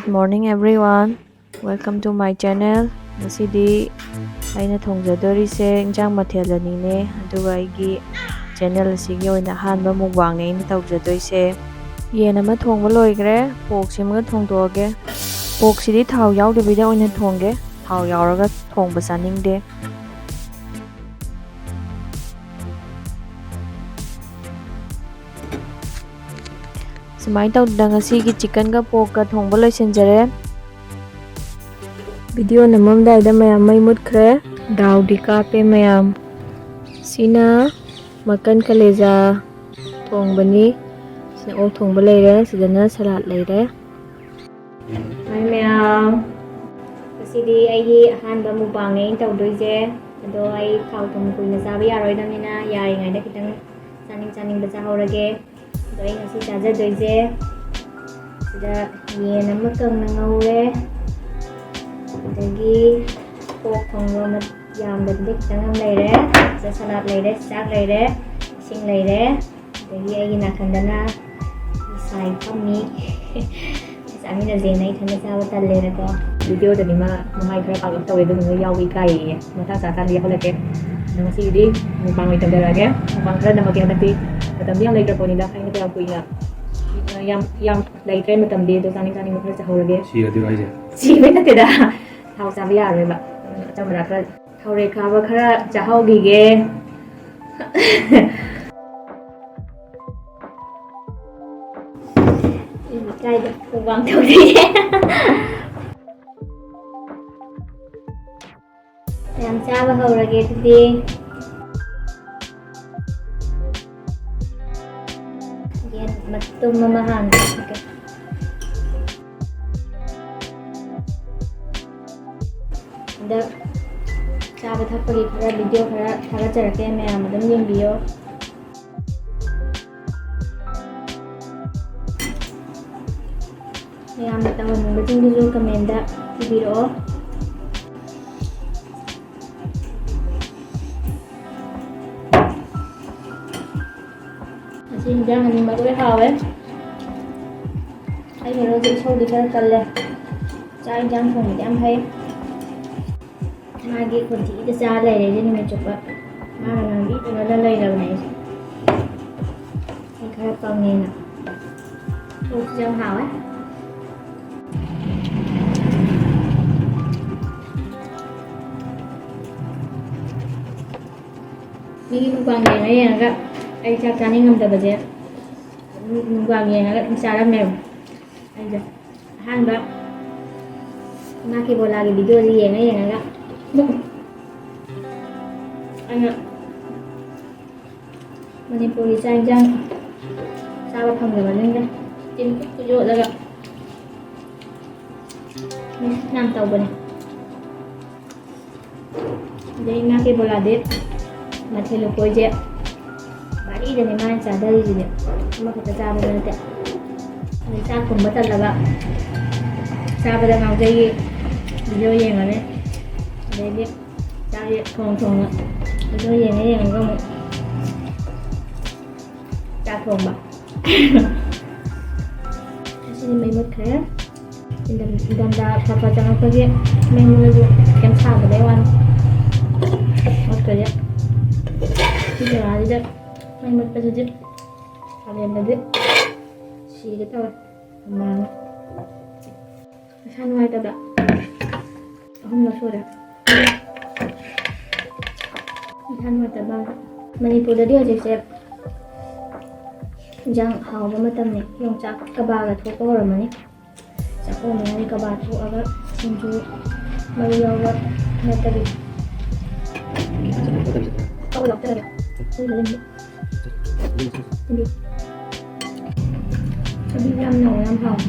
morning everyone. Welcome to my channel. Ngasidi aina thongjadorise injang mathel anine aduga aigi channel asigi oina hanba mukbang ne aina tawjadoise. Yen ama thongba loigre, pork simga thongdoge. Pork sidi thau yaudabida oina thongge. Thau yauraga thongba saningde. Sumai tawda ngasigi chicken ga pork ga thongba loisinjare. Video namamdaida mayam mai mutkre daw di kape mayam sina makan kaleja thongbani sina ok thongba leire sidana salad leire mai mayam asidi ai ahanba mukbang ne tawdoise ado ai thau thong kuina sabi yaroidamina yari ngaida kitang chaning bacha horage ado ai ngasi chajadoise sida yen ama kang na ngaure adagi pork thongba mat yamda dik tangam leire sa salad leire chak leire sing leire adagi ai nakandana sai pammi samina zenai thana sawa tallere ko video da bima mai khara pagam tawe dum yawi kai mata sa kan dia holake nang si di mukbang itam darage mukbang khara namake amati matam yang leiter poni da khaina ta kuina yang leiter matam de to saning khara sa horage si adi raise si beta teda thau sa biya re ba chamra khara thau re kha ba khara chahau gi ge kai da mukbang thau de yang chaba horage tudi yan matum mamahan okay da chaba thapagi khara video khara thagajarake mayam adum yengbiyo mayam tawon bajingdu comment da ibiro Jangan ni malu hawe. Ai ni roti sâu đi theo cần lên. Chai jangan không để em hay. Mai cái con chỉ cái ra đây để cho mình chụp ạ. Mai là biết nó lên đây rồi này. Cái khai con này nè. Ủa jangan hawe. Ni mukbang này này các ai chắc chắn ngâm tập bớt mukbang này là cara mem aja han ba maki bola lagi video gì này là anh Manipuri chang chang sao không được mà lên ra tin cái chỗ là gặp nam tàu bên đây maki bola đấy mà theo lối quay dẹp bari da neman sadar ne kuma ka ta ba da ne ta kun bata laga ta ba da ma gai video yin ne ne ta ye thong thong video yin ne yang ga mu ta thong ba sini mai mut kaya dan da papa jangan pergi mai mulu kan sa ba dai wan mut kaya tidak ada mai mất bây giờ kalian tadi si kita memang san ngoài tập không nó sôi được san ngoài tập bao Manipur tadi aja siap jangan hal macam ni yang cak kebaga tu kau orang ni cak kau ni kebaga tu agak sinju mai awak nak tadi kau nak tadi Sabi lang nung hong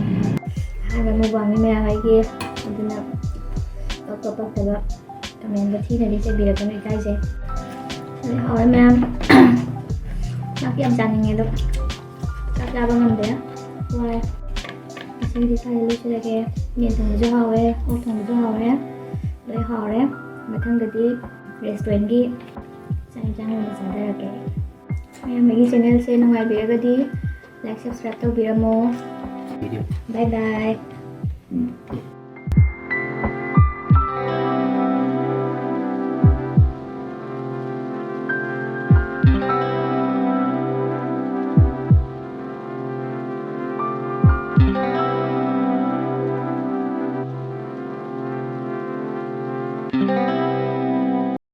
haga mo bang may ay kia ito na pagkapag taga kami ang gati na din sa bila kami guys eh hỏi ma'am maki ang saning ito kakabang ang daya why kasi hindi tayo lusa lagi miyan thong jo hawe o thong jo hawe lấy hore mathang gati restaurant gi sang jang mo sa dara ke Megi channel se nungai biragadi like subscribe to biramo. Bye bye. อืม